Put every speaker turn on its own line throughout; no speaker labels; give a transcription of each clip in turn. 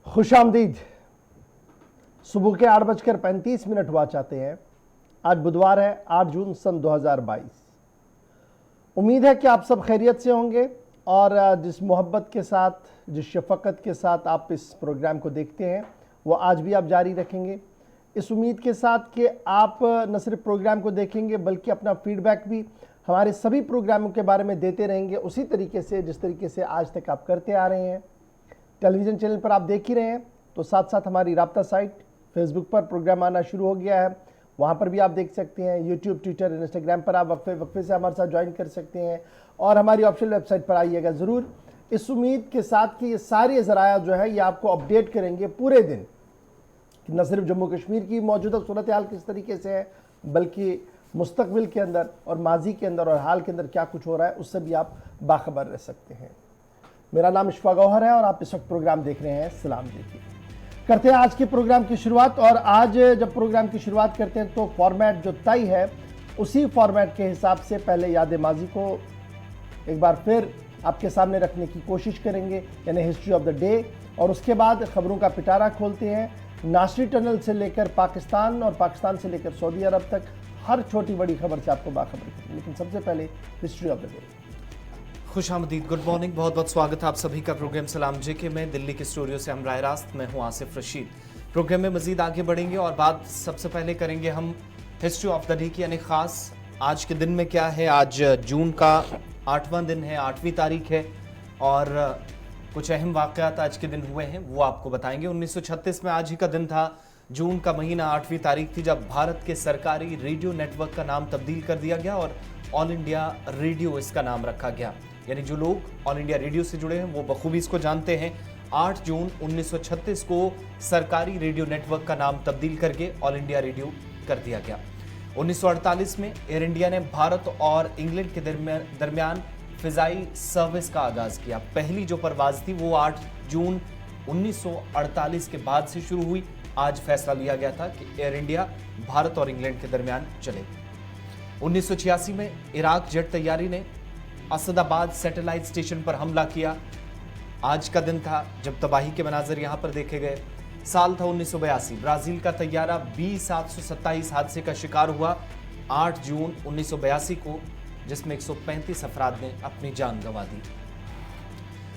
खुशामदीद। सुबह के 8:35 हुआ चाहते हैं। आज बुधवार है, 8 जून सन 2022। उम्मीद है कि आप सब खैरियत से होंगे और जिस मोहब्बत के साथ, जिस शफकत के साथ आप इस प्रोग्राम को देखते हैं वो आज भी आप जारी रखेंगे। इस उम्मीद के साथ कि आप न सिर्फ प्रोग्राम को देखेंगे बल्कि अपना फीडबैक भी हमारे सभी प्रोग्रामों के बारे में देते रहेंगे, उसी तरीके से जिस तरीके से आज तक आप करते आ रहे हैं। टेलीविज़न चैनल पर आप देख ही रहे हैं, तो साथ साथ हमारी राब्ता साइट फेसबुक पर प्रोग्राम आना शुरू हो गया है, वहाँ पर भी आप देख सकते हैं। यूट्यूब, ट्विटर, इंस्टाग्राम पर आप वक्फे से हमारे साथ ज्वाइन कर सकते हैं और हमारी ऑफिशियल वेबसाइट पर आइएगा ज़रूर, इस उम्मीद के साथ कि ये सारे ज़राया जो है ये आपको अपडेट करेंगे पूरे दिन कि न सिर्फ जम्मू कश्मीर की मौजूदा सूरत हाल किस तरीके से है, बल्कि मुस्तकबिल के अंदर और माजी के अंदर और हाल के अंदर क्या कुछ हो रहा है उससे भी आप बाखबर रह सकते हैं। मेरा नाम इशफा गौहर है और आप इस वक्त प्रोग्राम देख रहे हैं सलाम देखिए। करते हैं आज के प्रोग्राम की शुरुआत। और आज जब प्रोग्राम की शुरुआत करते हैं तो फॉर्मेट जो तय है उसी फॉर्मेट के हिसाब से पहले याद माजी को एक बार फिर आपके सामने रखने की कोशिश करेंगे, यानी हिस्ट्री ऑफ द डे, और उसके बाद खबरों का पिटारा खोलते हैं। नासरी टनल से लेकर पाकिस्तान और पाकिस्तान से लेकर सऊदी अरब तक हर छोटी बड़ी खबर से आपको बाखबर करेंगे, लेकिन सबसे पहले हिस्ट्री ऑफ द डे।
खुशामदीद, गुड मॉर्निंग, बहुत बहुत स्वागत है आप सभी का प्रोग्राम सलाम जेके में। दिल्ली के स्टूडियो से हम राय रास्त, मैं हूं आसिफ रशीद। प्रोग्राम में मजीद आगे बढ़ेंगे और बात सबसे पहले करेंगे हम हिस्ट्री ऑफ द डे की, यानी खास आज के दिन में क्या है। आज जून का 8वां दिन है, 8वीं तारीख है और कुछ अहम वाक़यात आज के दिन हुए हैं वो आपको बताएंगे। 1936 में आज ही का दिन था, जून का महीना, 8वीं तारीख थी, जब भारत के सरकारी रेडियो नेटवर्क का नाम तब्दील कर दिया गया और ऑल इंडिया रेडियो इसका नाम रखा गया। यानी जो लोग ऑल इंडिया रेडियो से जुड़े हैं वो बखूबी इसको जानते हैं। 8 जून 1936 को सरकारी रेडियो नेटवर्क का नाम तब्दील करके ऑल इंडिया रेडियो कर दिया गया। 1948 में एयर इंडिया ने भारत और इंग्लैंड के दरमियान फिजाई सर्विस का आगाज किया। पहली जो परवाज थी वो 8 जून 1948 के बाद से शुरू हुई। आज फैसला लिया गया था कि एयर इंडिया भारत और इंग्लैंड के दरमियान चलेगी। 1986 में इराक जेट तैयारी ने असदाबाद सैटेलाइट स्टेशन पर हमला किया। आज का दिन था जब तबाही के मनाजर यहां पर देखे गए। साल था 1982, ब्राजील का तैयारा B727 हादसे का शिकार हुआ 8 जून 1982 को, जिसमें 135 अफराद ने अपनी जान गंवा दी।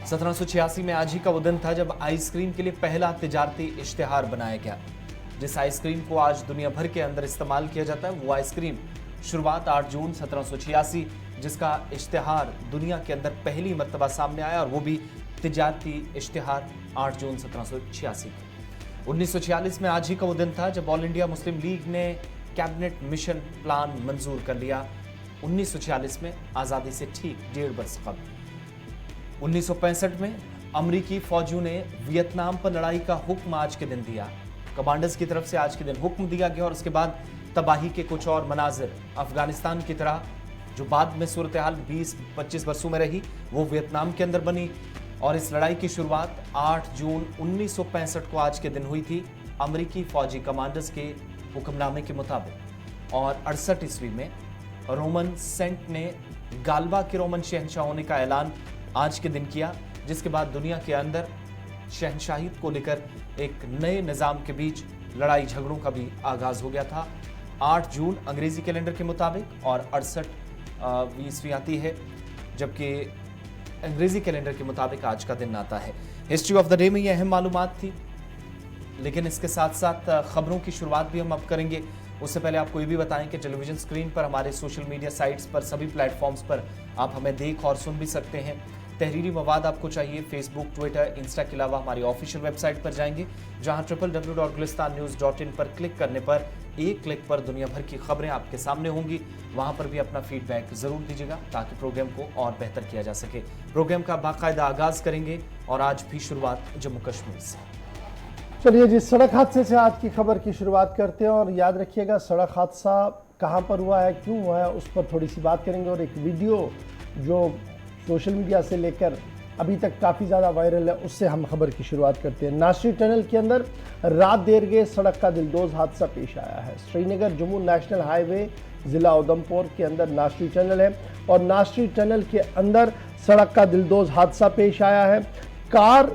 1786 में आज ही का वो दिन था जब आइसक्रीम के लिए पहला तिजारती इश्तिहार बनाया गया। जिस आइसक्रीम को आज दुनिया भर के अंदर इस्तेमाल किया जाता है वो आइसक्रीम शुरुआत 8 जून 1786, जिसका इश्तिहार दुनिया के अंदर पहली मर्तबा सामने आया और वो भी तिजारती इश्तिहार 8 जून 1786। 1946 में आज ही का वो दिन था जब ऑल इंडिया मुस्लिम लीग ने कैबिनेट मिशन प्लान मंजूर कर लिया। 1946 में आज़ादी से ठीक 1.5 बरस कबल। 1965 में अमरीकी फौजियों ने वियतनाम पर लड़ाई का हुक्म आज के दिन दिया। कमांडर्स की तरफ से आज के दिन हुक्म दिया गया और उसके बाद तबाही के कुछ और मनाजिर अफगानिस्तान की तरह जो बाद में सूरत हाल 20-25 वर्षों में रही वो वियतनाम के अंदर बनी। और इस लड़ाई की शुरुआत 8 जून 1965 को आज के दिन हुई थी अमरीकी फौजी कमांडर्स के हुक्मनामे के मुताबिक। और 68 ईस्वी में रोमन सेंट ने गाल्बा के रोमन शहंशाह होने का ऐलान आज के दिन किया, जिसके बाद दुनिया के अंदर शहंशाहियत को लेकर एक नए निज़ाम के बीच लड़ाई झगड़ों का भी आगाज हो गया था। 8 जून अंग्रेजी कैलेंडर के मुताबिक और 68 ईस्वी आती है, जबकि अंग्रेजी कैलेंडर के मुताबिक आज का दिन आता है। हिस्ट्री ऑफ द डे में ये अहम मालूमात थी, लेकिन इसके साथ साथ खबरों की शुरुआत भी हम अब करेंगे। उससे पहले आपको ये भी बताएं कि टेलीविजन स्क्रीन पर, हमारे सोशल मीडिया साइट्स पर, सभी प्लेटफॉर्म्स पर आप हमें देख और सुन भी सकते हैं। तहरीरी मवाद आपको चाहिए, फेसबुक, ट्विटर, इंस्टा के अलावा हमारी ऑफिशियल वेबसाइट पर जाएंगे, जहां www.gulistannews.in पर क्लिक करने पर एक क्लिक पर दुनिया भर की खबरें आपके सामने होंगी। वहां पर भी अपना फीडबैक जरूर दीजिएगा ताकि प्रोग्राम को और बेहतर किया जा सके। प्रोग्राम का बाकायदा आगाज करेंगे और आज भी शुरुआत जम्मू कश्मीर से।
चलिए जी, सड़क हादसे से आज की खबर की शुरुआत करते हैं और याद रखिएगा सड़क हादसा कहां पर हुआ है, क्यों हुआ है, उस पर थोड़ी सी बात करेंगे। और एक वीडियो जो सोशल मीडिया से लेकर अभी तक काफ़ी ज़्यादा वायरल है, उससे हम खबर की शुरुआत करते हैं। नासरी टनल के अंदर रात देर गए सड़क का दिलदोज हादसा पेश आया है। श्रीनगर जम्मू नेशनल हाईवे ज़िला उधमपुर के अंदर नासरी टनल है और नाशरी टनल के अंदर सड़क का दिलदोज हादसा पेश आया है। कार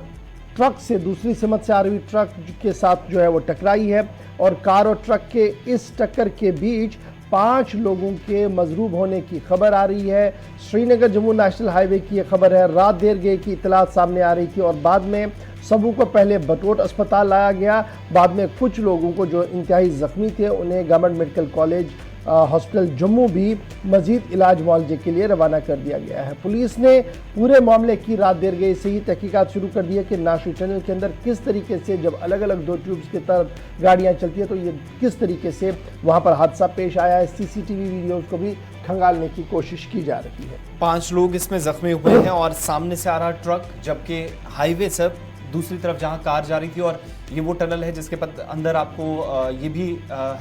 ट्रक से दूसरी सिमत से आ रही ट्रक के साथ जो है वो टकराई है और कार और ट्रक के इस टक्कर के बीच 5 लोगों के मजरूब होने की खबर आ रही है। श्रीनगर जम्मू नेशनल हाईवे की यह खबर है। रात देर गए की इतलात सामने आ रही थी और बाद में सबों को पहले बटोट अस्पताल लाया गया। बाद में कुछ लोगों को जो इंतहाई ज़ख्मी थे उन्हें government medical college hospital Jammu भी मजीद इलाज मुआवजे के लिए रवाना कर दिया गया है। पुलिस ने पूरे मामले की रात देर गई से ही तहकीकात शुरू कर दी है कि नाशरी टनल के अंदर किस तरीके से जब अलग अलग 2 ट्यूब्स की तरफ गाड़ियां चलती है तो ये किस तरीके से वहां पर हादसा पेश आया है। सीसीटीवी वीडियोज़ को भी खंगालने की कोशिश की जा रही है।
5 लोग इसमें जख्मी हुए हैं और सामने से आ रहा ट्रक, जबकि हाईवे से दूसरी तरफ जहां कार जा रही थी। और ये वो टनल है जिसके अंदर आपको ये भी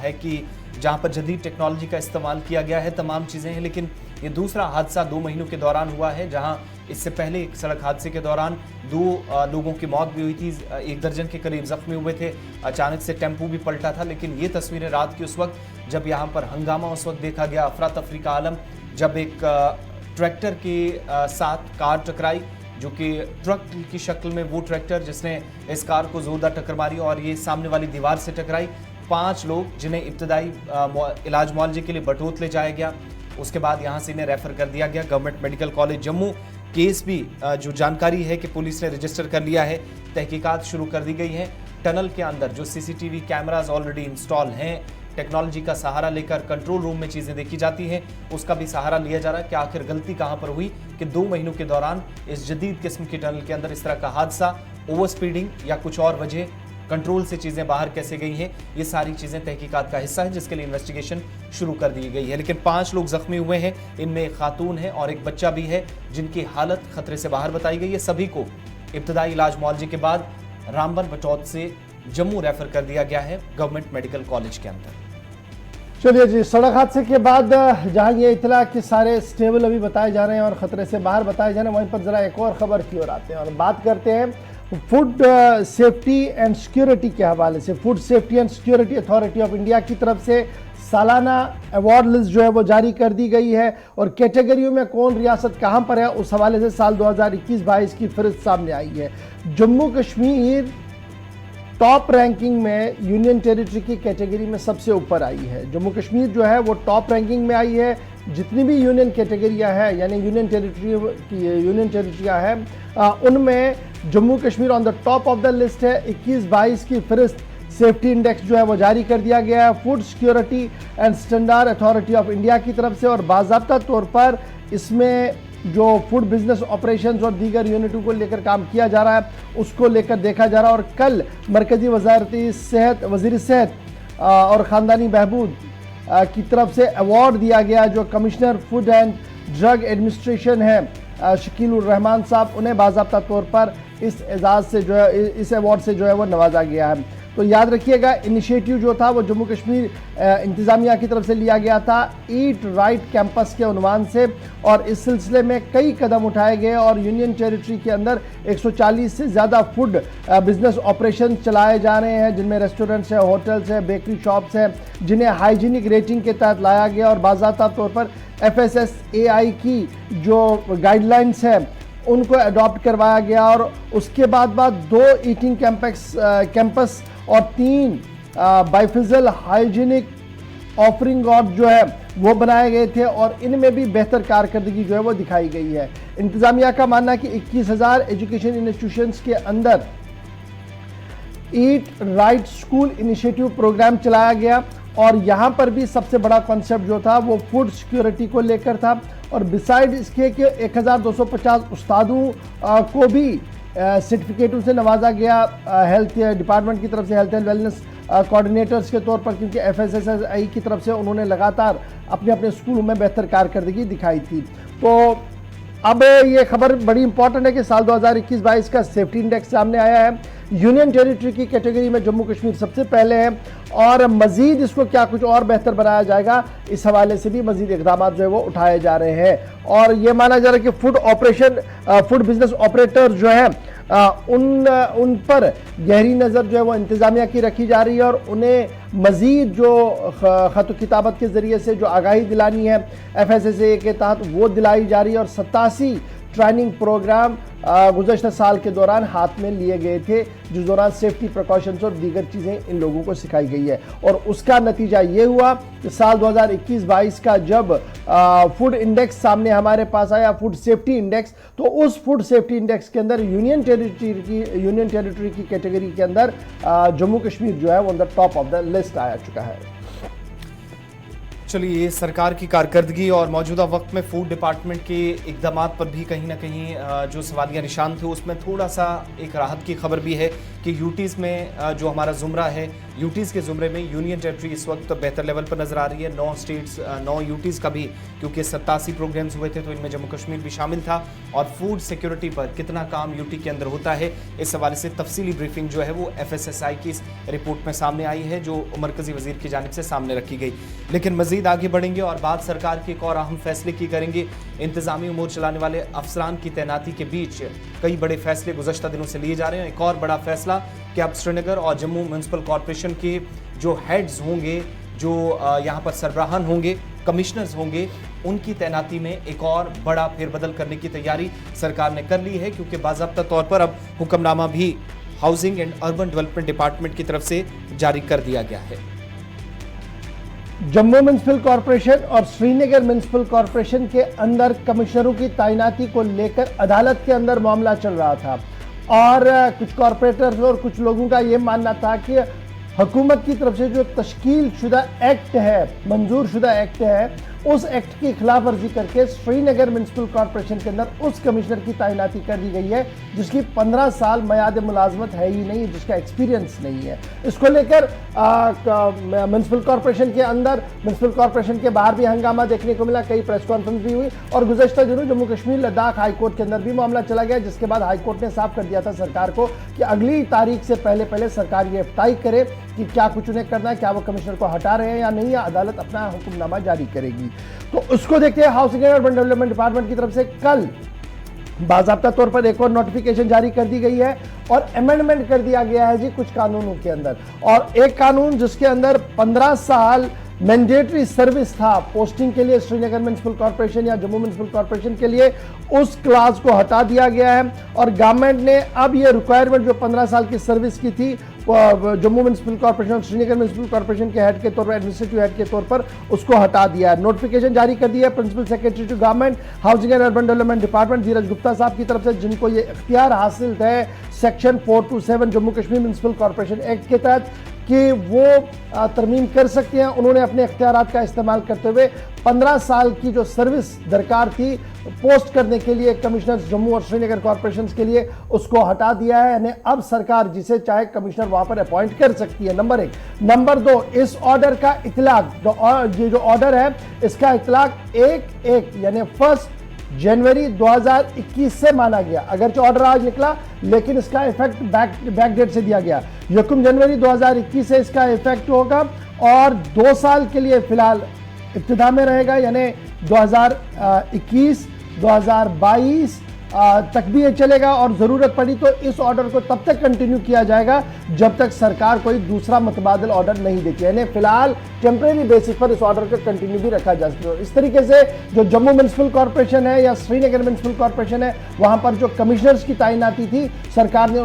है कि जहां पर जदीद टेक्नोलॉजी का इस्तेमाल किया गया है, तमाम चीज़ें हैं। लेकिन ये दूसरा हादसा 2 महीनों के दौरान हुआ है, जहां इससे पहले एक सड़क हादसे के दौरान 2 लोगों की मौत भी हुई थी, 1 दर्जन के करीब जख्मी हुए थे। अचानक से टेम्पू भी पलटा था। लेकिन ये तस्वीरें रात की उस वक्त जब यहाँ पर हंगामा उस वक्त देखा गया, अफरा तफरी का आलम, जब एक ट्रैक्टर के साथ कार टकराई, जो कि ट्रक की शक्ल में वो ट्रैक्टर जिसने इस कार को जोरदार टक्कर मारी और ये सामने वाली दीवार से टकराई। 5 लोग जिन्हें इब्तदाई इलाज मुआवजे के लिए बटोत ले जाया गया, उसके बाद यहाँ से इन्हें रेफर कर दिया गया government medical college Jammu. Case भी जो जानकारी है कि पुलिस ने रजिस्टर कर लिया है, तहकीकात शुरू कर दी गई है। टनल के अंदर जो सीसीटीवी कैमराज ऑलरेडी इंस्टॉल हैं, टेक्नोलॉजी का सहारा लेकर कंट्रोल रूम में चीज़ें देखी जाती हैं, उसका भी सहारा लिया जा रहा है कि आखिर गलती कहां पर हुई कि 2 महीनों के दौरान इस जदीद किस्म की टनल के अंदर इस तरह का हादसा, ओवर स्पीडिंग या कुछ और वजह, कंट्रोल से चीज़ें बाहर कैसे गई हैं, ये सारी चीज़ें तहकीकात का हिस्सा है जिसके लिए इन्वेस्टिगेशन शुरू कर दी गई है। लेकिन 5 लोग जख्मी हुए हैं, इनमें एक खातून है और एक बच्चा भी है जिनकी हालत खतरे से बाहर बताई गई है। सभी को इब्तदाई इलाज मुआवजे के बाद रामबन बटौत से जम्मू रेफर कर दिया गया है गवर्नमेंट मेडिकल कॉलेज के अंदर।
चलिए जी, सड़क हादसे के बाद जहां ये इतला कि सारे स्टेबल अभी बताए जा रहे हैं और खतरे से बाहर बताए जा रहे हैं, वहीं पर जरा एक और खबर की ओर आते हैं और बात करते हैं फूड सेफ्टी एंड सिक्योरिटी के हवाले से। Food safety and security authority of India की तरफ से सालाना अवार्ड लिस्ट जो है वो जारी कर दी गई है और कैटेगरियों में कौन रियासत कहां पर है उस हवाले से साल 2021-22 की फहरिस्त सामने आई है। जम्मू कश्मीर टॉप रैंकिंग में यूनियन टेरिटरी की कैटेगरी में सबसे ऊपर आई है। जम्मू कश्मीर जो है वो टॉप रैंकिंग में आई है। जितनी भी यूनियन कैटेगरियां हैं यानी यूनियन टेरिटरियां हैं उनमें Jammu Kashmir on the top of the list है। 21-22 की फहरिस्त सेफ्टी इंडेक्स जो है वो जारी कर दिया गया है food security and standard authority of India की तरफ से और बाज़ाब्ता तौर पर इसमें जो फूड बिजनेस ऑपरेशंस और दीगर यूनिटों को लेकर काम किया जा रहा है उसको लेकर देखा जा रहा है। और कल मरकजी वज़ीर सेहत और ख़ानदानी बहबूद की तरफ से अवार्ड दिया गया, जो commissioner food and drug administration है शकीलुर रहमान साहब, उन्हें बाज़ाब्ता तौर पर इस एजाज़ से जो है, इस अवार्ड से जो है वो नवाजा गया है। तो याद रखिएगा, इनिशिएटिव जो था वो जम्मू कश्मीर इंतज़ामिया की तरफ से लिया गया था ईट राइट कैंपस के उन्वान से और इस सिलसिले में कई कदम उठाए गए और यूनियन टेरिटरी के अंदर 140 से ज़्यादा फूड बिजनेस ऑपरेशन चलाए जा रहे हैं, जिनमें रेस्टोरेंट्स हैं, होटल्स हैं, बेकरी शॉप्स हैं, जिन्हें हाइजीनिक रेटिंग के तहत लाया गया और बाज़ाब्ता तौर पर FSSAI की जो गाइडलाइंस है उनको अडॉप्ट करवाया गया और उसके बाद 2 ईटिंग कैंपस और 3 बाइफिजल हाइजीनिक ऑफरिंग और जो है वो बनाए गए थे और इनमें भी बेहतर कारकर्दगी जो है वो दिखाई गई है। इंतज़ामिया का मानना है कि 21,000 एजुकेशन इंस्टीट्यूशंस के अंदर eat right school initiative programme चलाया गया और यहाँ पर भी सबसे बड़ा कॉन्सेप्ट जो था वो फूड सिक्योरिटी को लेकर था और बिसाइड इसके कि 1250 उस्तादों को भी सर्टिफिकेटों से नवाजा गया हेल्थ डिपार्टमेंट की तरफ से, हेल्थ एंड वेलनेस कोऑर्डिनेटर्स के तौर पर, क्योंकि FSSAI की तरफ से उन्होंने लगातार अपने अपने स्कूलों में बेहतर कारकर्दगी दिखाई थी। तो अब ये खबर बड़ी इंपॉर्टेंट है कि साल 2021-22 का सेफ्टी इंडेक्स सामने आया है। यूनियन टेरिटरी की कैटेगरी में जम्मू कश्मीर सबसे पहले है और मजीद इसको क्या कुछ और बेहतर बनाया जाएगा इस हवाले से भी मजीद इकदाम जो है वो उठाए जा रहे हैं और ये माना जा रहा है कि फूड बिजनेस ऑपरेटर जो है उन पर गहरी नज़र जो है वो इंतज़ामिया की रखी जा रही है और उन्हें मज़ीद जो ख़त किताबत के ज़रिए से जो आगाही दिलानी है FSSAI के तहत वो दिलाई जा रही है। और 87 ट्रेनिंग प्रोग्राम गुज़श्ता साल के दौरान हाथ में लिए गए थे, जिस दौरान सेफ्टी प्रिकॉशंस और दीगर चीज़ें इन लोगों को सिखाई गई है। और उसका नतीजा ये हुआ कि साल 2021-22 का जब फूड इंडेक्स सामने हमारे पास आया, फूड सेफ्टी इंडेक्स, तो उस फूड सेफ्टी इंडेक्स के अंदर यूनियन टेरिटरी की कैटेगरी के अंदर जम्मू कश्मीर जो है वो अंदर टॉप ऑफ द लिस्ट आया चुका है।
चलिए, सरकार की कारकर्दगी और मौजूदा वक्त में फूड डिपार्टमेंट के इकदाम पर भी कहीं ना कहीं जो सवालिया निशान थे उसमें थोड़ा सा एक राहत की खबर भी है कि यूटीज़ में जो हमारा ज़ुमरा है, यूटीज़ के ज़ुमरे में यूनियन टेरिटरी इस वक्त बेहतर लेवल पर नज़र आ रही है। 9 स्टेट्स 9 यूटीज़ का भी, क्योंकि 87 प्रोग्राम्स हुए थे तो इनमें जम्मू कश्मीर भी शामिल था। और फूड सिक्योरिटी पर कितना काम यूटी के अंदर होता है, इस हवाले से तफसीली ब्रीफिंग जो है वो FSSAI की इस रिपोर्ट में सामने आई है, जो मरकज़ी वज़ीर की जानिब से सामने रखी गई। लेकिन मज़ीद आगे बढ़ेंगे और बात सरकार के एक और अहम फैसले की करेंगे। इंतजामी उमूर चलाने वाले अफसरान की तैनाती के बीच कई बड़े फैसले गुज़श्ता दिनों से लिए जा रहे हैं। एक और बड़ा फैसला कि अब श्रीनगर और जम्मू म्यूनसिपल कॉरपोरेशन के जो हेड्स होंगे, जो यहाँ पर सरबराहान होंगे, कमिश्नर्स होंगे, उनकी तैनाती में एक और बड़ा फेरबदल करने की तैयारी सरकार ने कर ली है, क्योंकि बाज़ाब्ता तौर पर अब हुक्मनामा भी housing and urban development department की तरफ से जारी कर दिया गया है।
जम्मू म्यूनसिपल कॉरपोरेशन और श्रीनगर म्यूनसिपल कॉरपोरेशन के अंदर कमिश्नरों की तैनाती को लेकर अदालत के अंदर मामला चल रहा था और कुछ कॉरपोरेटर्स और कुछ लोगों का ये मानना था कि हुकूमत की तरफ से जो तश्कील शुदा एक्ट है, मंजूर शुदा एक्ट है, उस एक्ट की खिलाफ वर्जी करके श्रीनगर म्यूनसिपल कॉरपोरेशन के अंदर उस कमिश्नर की तैनाती कर दी गई है जिसकी 15 साल मयाद मुलाजमत है ही नहीं, जिसका एक्सपीरियंस नहीं है। इसको लेकर म्यूनसिपल कॉरपोरेशन के अंदर, म्यूनसिपल कॉरपोरेशन के बाहर भी हंगामा देखने को मिला, कई प्रेस कॉन्फ्रेंस भी हुई और गुज़श्ता दिनों जम्मू कश्मीर लद्दाख हाई कोर्ट के अंदर भी मामला चला गया, जिसके बाद हाई कोर्ट ने साफ कर दिया था सरकार को कि अगली तारीख से पहले सरकार ये तय करे कि क्या कुछ उन्हें करना है, क्या वो कमिश्नर को हटा रहे हैं या नहीं, या अदालत अपना हुक्मनामा जारी करेगी। तो उसको देखते हैं housing and urban development department की तरफ से कल बाज़ाब्ता तौर पर एक और नोटिफिकेशन जारी कर दी गई है और अमेंडमेंट कर दिया गया है जी कुछ कानूनों के अंदर। और एक कानून जिसके अंदर 15 साल मैंडेटरी सर्विस था पोस्टिंग के लिए श्रीनगर म्यूनसिपल कॉरपोरेशन या जम्मू म्यूनसिपल कॉरपोरेशन के लिए, उस क्लास को हटा दिया गया है और गवर्नमेंट ने अब ये रिक्वायरमेंट जो 15 साल की सर्विस की थी जम्मू म्यूनसिपल कॉरपोरेशन और श्रीनगर म्यूनसिपल कॉरपोरेशन के हेड के तौर पर, एडमिनिस्ट्रेटिव हेड के तौर पर, उसको हटा दिया है। नोटिफिकेशन जारी कर दिया है principal secretary to government housing and urban development department Dheeraj Gupta साहब की तरफ से, जिनको ये इख्तियार हासिल है section 427 Jammu Kashmir municipal corporation act के तहत कि वो तरमीम कर सकते हैं। उन्होंने अपने इख्तियारात का इस्तेमाल करते हुए 15 साल की जो सर्विस दरकार थी पोस्ट करने के लिए कमिश्नर जम्मू और श्रीनगर कॉरपोरेशन के लिए, उसको हटा दिया है। यानी अब सरकार जिसे चाहे कमिश्नर वहां पर अपॉइंट कर सकती है, नंबर 1। नंबर 2, इस ऑर्डर का इतलाक, ये जो ऑर्डर है इसका इतलाक 1 यानी 1 जनवरी 2021 से माना गया। अगरचे ऑर्डर आज निकला लेकिन इसका इफेक्ट बैक डेट से दिया गया, 1 जनवरी 2021 से इसका इफेक्ट होगा और 2 साल के लिए फिलहाल इब्तिदा में रहेगा, यानी 2021 2022 तक भी ये चलेगा और ज़रूरत पड़ी तो इस ऑर्डर को तब तक कंटिन्यू किया जाएगा जब तक सरकार कोई दूसरा मुतबादिल ऑर्डर नहीं देती, यानी फिलहाल टेम्परेरी बेसिस पर इस ऑर्डर को कंटिन्यू भी रखा जा सकता है। इस तरीके से जो जम्मू म्यूनसिपल कॉरपोरेशन है या श्रीनगर म्यूनसिपल कॉरपोरेशन है, वहां पर जो कमिश्नर्स की तैनाती थी सरकार ने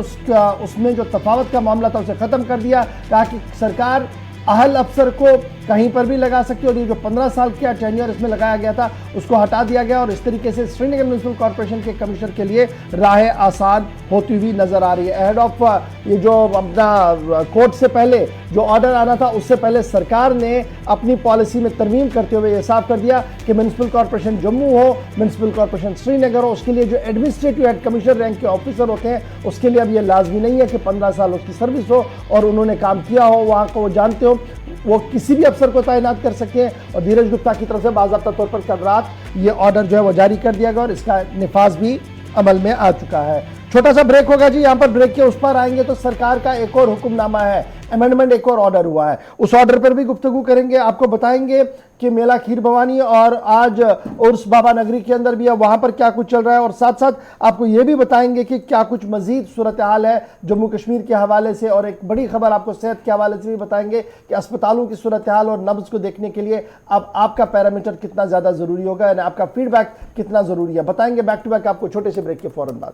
उसमें जो तफावत का मामला था उसे ख़त्म कर दिया ताकि सरकार अहल अफसर को कहीं पर भी लगा सकती है और ये जो 15 साल का टेन्योर इसमें लगाया गया था उसको हटा दिया गया और इस तरीके से श्रीनगर म्यूनसिपल कॉरपोरेशन के कमिश्नर के लिए राहें आसान होती हुई नजर आ रही है। अहेड ऑफ ये जो अपना कोर्ट से पहले जो ऑर्डर आना था उससे पहले सरकार ने अपनी पॉलिसी में तरमीम करते हुए ये साफ कर दिया कि म्यूनसिपल कॉरपोरेशन जम्मू हो, म्यूनसिपल कॉरपोरेशन श्रीनगर हो, उसके लिए जो एडमिनिस्ट्रेटिव हेड कमिश्नर रैंक के ऑफिसर होते हैं उसके लिए अब ये लाजमी नहीं है कि 15 साल उसकी सर्विस हो और उन्होंने काम किया हो, वहाँ को वो जानते हो, वो किसी भी अफसर को तैनात कर सकते हैं। और धीरज गुप्ता की तरफ से बाज़ाब्ता तौर पर कल रात ये ऑर्डर जो है वो जारी कर दिया गया और इसका निफाज भी अमल में आ चुका है। छोटा सा ब्रेक होगा जी, यहाँ पर ब्रेक के उस पर आएंगे तो सरकार का एक और हुक्मनामा है अमेंडमेंट एक और ऑर्डर हुआ है, उस ऑर्डर पर भी गुफ्तगू करेंगे। आपको बताएंगे कि मेला खीर भवानी और आज उर्स बाबा नगरी के अंदर भी है, वहां पर क्या कुछ चल रहा है, और साथ साथ आपको यह भी बताएंगे कि क्या कुछ मजीद सूरत हाल है जम्मू कश्मीर के हवाले से, और एक बड़ी खबर आपको सेहत के हवाले से भी बताएंगे कि अस्पतालों की सूरत हाल और नब्ज को देखने के लिए अब आपका पैरामीटर कितना ज्यादा जरूरी होगा, यानी आपका फीडबैक कितना जरूरी है, बताएंगे बैक टू बैक आपको छोटे से ब्रेक के फौरन बाद।